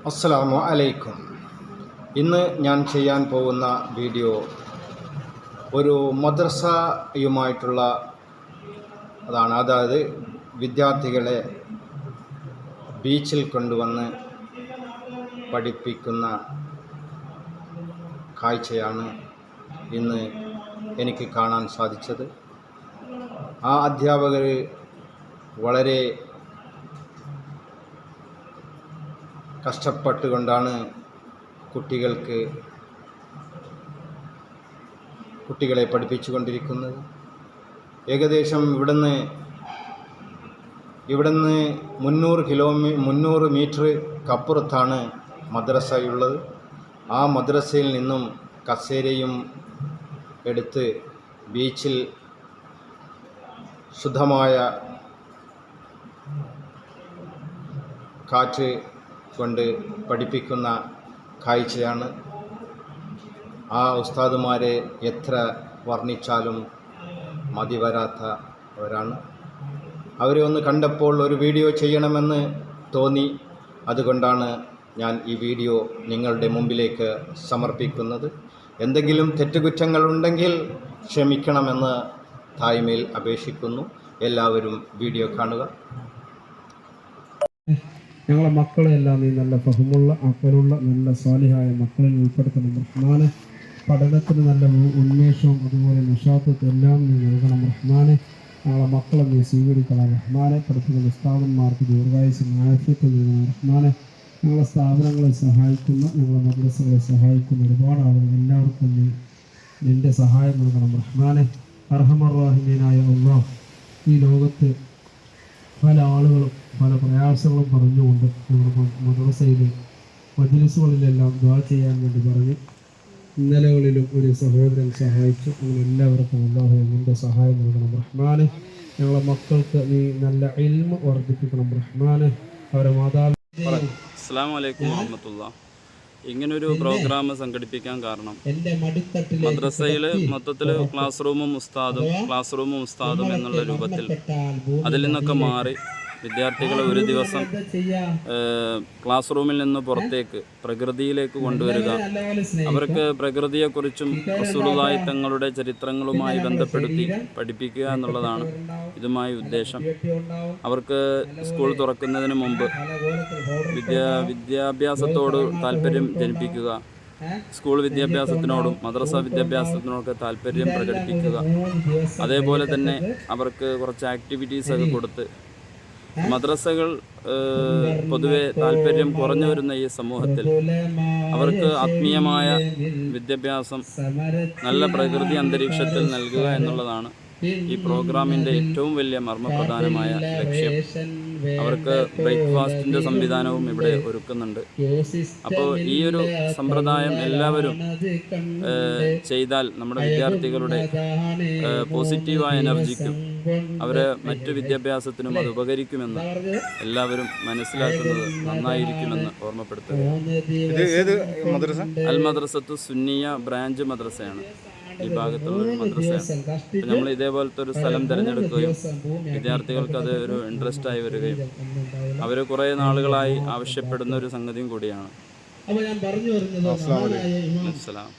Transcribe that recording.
അസ്സലാമു അലൈക്കും. ഇന്ന് ഞാൻ ചെയ്യാൻ പോകുന്ന വീഡിയോ ഒരു മദ്രസയുമായിട്ടുള്ള അതായത് വിദ്യാർത്ഥികളെ ബീച്ചിൽ കൊണ്ടുവന്ന് പഠിപ്പിക്കുന്ന കാഴ്ചയാണ് ഇന്ന് എനിക്ക് കാണാൻ സാധിച്ചത്. ആ അധ്യാപകർ വളരെ കഷ്ടപ്പെട്ടുകൊണ്ടാണ് കുട്ടികളെ പഠിപ്പിച്ചുകൊണ്ടിരിക്കുന്നത്. ഏകദേശം ഇവിടുന്ന് 300 മീറ്റർക്കപ്പുറത്താണ് മദ്രസയുള്ളത്. ആ മദ്രസയിൽ നിന്നും കസേരയും എടുത്ത് ബീച്ചിൽ ശുദ്ധമായ കാറ്റ് കൊണ്ട് പഠിപ്പിക്കുന്ന കാഴ്ചയാണ്. ആ ഉസ്താദുമാരെ എത്ര വർണ്ണിച്ചാലും മതി വരാത്തവരാണ്. അവരെ ഒന്ന് കണ്ടപ്പോൾ ഒരു വീഡിയോ ചെയ്യണമെന്ന് തോന്നി. അതുകൊണ്ടാണ് ഞാൻ ഈ വീഡിയോ നിങ്ങളുടെ മുമ്പിലേക്ക് സമർപ്പിക്കുന്നത്. എന്തെങ്കിലും തെറ്റുകുറ്റങ്ങളുണ്ടെങ്കിൽ ക്ഷമിക്കണമെന്ന് താഴ്മയിൽ അപേക്ഷിക്കുന്നു. എല്ലാവരും വീഡിയോ കാണുക. ഞങ്ങളെ മക്കളെല്ലാം നീ നല്ല ഫഹമുള്ള അക്കലുള്ള നല്ല സ്വാലിഹായ മക്കളിൽ ഉൾപ്പെടുത്തണം റഹ്മാനെ. പഠനത്തിന് നല്ല ഉന്മേഷവും അതുപോലെ നിഷാത്തും എല്ലാം നീ നൽകണം റഹ്മാനെ. ഞങ്ങളെ മക്കളെ നീ സ്വീകരിക്കണം റഹ്മാനെ. പഠിപ്പിക്കുന്ന സ്ഥാപന്മാർക്ക് ദീർഘായുസ്സും ആഫിയത്തും നൽകണം റഹ്മാനെ. ഞങ്ങളെ സ്ഥാപനങ്ങളെ സഹായിക്കുന്ന ഞങ്ങളെ മദ്രസകളെ സഹായിക്കുന്ന ഒരുപാട് ആളുകൾ എല്ലാവർക്കും നീ നിൻ്റെ സഹായം നൽകണം റഹ്മാനെ. അർഹമർ റഹീമീനായ അല്ലാഹ്, ഈ ലോകത്ത് പല ആളുകളും പല പ്രയാസങ്ങളും പറഞ്ഞുകൊണ്ട് ഞങ്ങളുടെ മദ്രസയിലെ മജ്‌ലിസുകളിലെല്ലാം ദുആ ചെയ്യാൻ വേണ്ടി പറഞ്ഞ് ഇന്നലകളിലും ഒരു സഹോദരൻ സഹായിച്ചു. അങ്ങനെ എല്ലാവർക്കും അല്ലാഹു നിൻ്റെ സഹായം നൽകണം റഹ്മാനെ. ഞങ്ങളെ മക്കൾക്ക് നീ നല്ല ഇൽമ് വർദ്ധിപ്പിക്കണം റഹ്മാനെ. അവരെ അസ്സലാമു അലൈക്കും വറഹ്മത്തുള്ളാഹി. ഇങ്ങനൊരു പ്രോഗ്രാം സംഘടിപ്പിക്കാൻ കാരണം മദ്രസയിൽ മൊത്തത്തിൽ ക്ലാസ് റൂമും ഉസ്താദും എന്നുള്ള രൂപത്തിൽ അതിൽ നിന്നൊക്കെ മാറി വിദ്യാർത്ഥികളെ ഒരു ദിവസം ക്ലാസ് റൂമിൽ നിന്ന് പുറത്തേക്ക് പ്രകൃതിയിലേക്ക് കൊണ്ടുവരിക, അവർക്ക് പ്രകൃതിയെക്കുറിച്ചും റസൂലുള്ളാഹി തങ്ങളുടെ ചരിത്രങ്ങളുമായി ബന്ധപ്പെടുത്തി പഠിപ്പിക്കുക എന്നുള്ളതാണ് ഇതുമായി ഉദ്ദേശം. അവർക്ക് സ്കൂൾ തുറക്കുന്നതിന് മുമ്പ് വിദ്യാഭ്യാസത്തോട് താല്പര്യം ജനിപ്പിക്കുക, സ്കൂൾ വിദ്യാഭ്യാസത്തിനോടും മദ്രസ വിദ്യാഭ്യാസത്തിനോടൊക്കെ താല്പര്യം പ്രകടിപ്പിക്കുക. അതേപോലെ തന്നെ അവർക്ക് കുറച്ച് ആക്ടിവിറ്റീസൊക്കെ കൊടുത്ത് മദ്രസകൾ പൊതുവെ താല്പര്യം കുറഞ്ഞു വരുന്ന ഈ സമൂഹത്തിൽ അവർക്ക് ആത്മീയമായ വിദ്യാഭ്യാസം നല്ല പ്രകൃതി അന്തരീക്ഷത്തിൽ നൽകുക എന്നുള്ളതാണ് ഈ പ്രോഗ്രാമിൻ്റെ ഏറ്റവും വലിയ മർമ്മപ്രധാനമായ ലക്ഷ്യം. അവർക്ക് ബ്രേക്ക്ഫാസ്റ്റിൻ്റെ സംവിധാനവും ഇവിടെ ഒരുക്കുന്നുണ്ട്. അപ്പോൾ ഈ ഒരു സമ്പ്രദായം എല്ലാവരും ചെയ്താൽ നമ്മുടെ വിദ്യാർത്ഥികളുടെ പോസിറ്റീവായ എനർജിക്കും അവരെ മറ്റു വിദ്യാഭ്യാസത്തിനും അത് ഉപകരിക്കുമെന്ന് എല്ലാവരും മനസ്സിലാക്കുന്നത് നന്നായിരിക്കുമെന്ന് ഓർമ്മപ്പെടുത്തുകയാണ്. അൽ മദ്രസത്തു സുന്നിയ ബ്രാഞ്ച് മദ്രസയാണ് ഈ ഭാഗത്തുള്ള ഒരു മദ്രസയാണ്. നമ്മൾ ഇതേപോലത്തെ ഒരു സ്ഥലം തിരഞ്ഞെടുക്കുകയും വിദ്യാർത്ഥികൾക്ക് അത് ഒരു ഇൻട്രസ്റ്റ് ആയി വരികയും അവർ കുറേ നാളുകളായി ആവശ്യപ്പെടുന്ന ഒരു സംഗതിയും കൂടിയാണ്. അപ്പോൾ ഞാൻ പറഞ്ഞു വരുന്നത് അസ്സലാം.